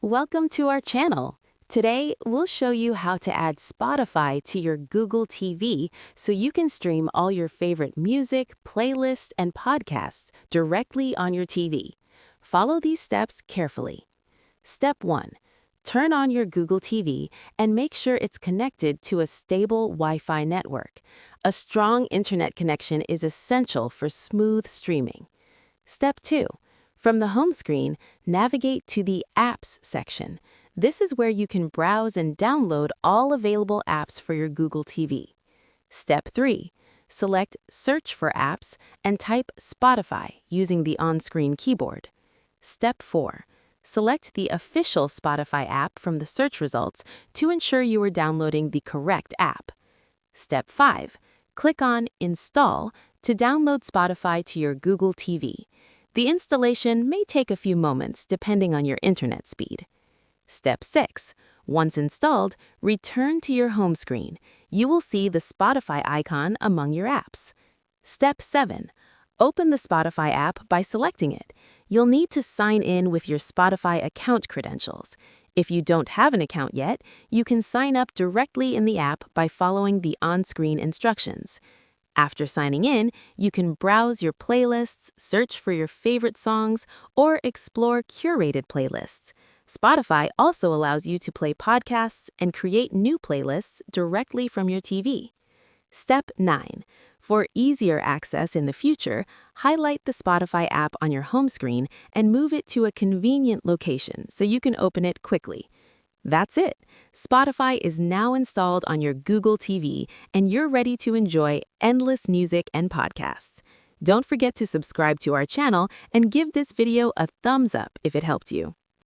Welcome to our channel. Today, we'll show you how to add Spotify to your Google TV so you can stream all your favorite music, playlists, and podcasts directly on your TV. Follow these steps carefully. Step 1. Turn on your Google TV and make sure it's connected to a stable Wi-Fi network. A strong internet connection is essential for smooth streaming. Step 2. From the home screen, navigate to the Apps section. This is where you can browse and download all available apps for your Google TV. Step 3. Select Search for Apps and type Spotify using the on-screen keyboard. Step 4. Select the official Spotify app from the search results to ensure you are downloading the correct app. Step 5. Click on Install to download Spotify to your Google TV. The installation may take a few moments depending on your internet speed. Step 6. Once installed, return to your home screen. You will see the Spotify icon among your apps. Step 7. Open the Spotify app by selecting it. You'll need to sign in with your Spotify account credentials. If you don't have an account yet, you can sign up directly in the app by following the on-screen instructions. After signing in, you can browse your playlists, search for your favorite songs, or explore curated playlists. Spotify also allows you to play podcasts and create new playlists directly from your TV. Step 9. For easier access in the future, highlight the Spotify app on your home screen and move it to a convenient location so you can open it quickly. That's it. Spotify is now installed on your Google TV, and you're ready to enjoy endless music and podcasts. Don't forget to subscribe to our channel and give this video a thumbs up if it helped you.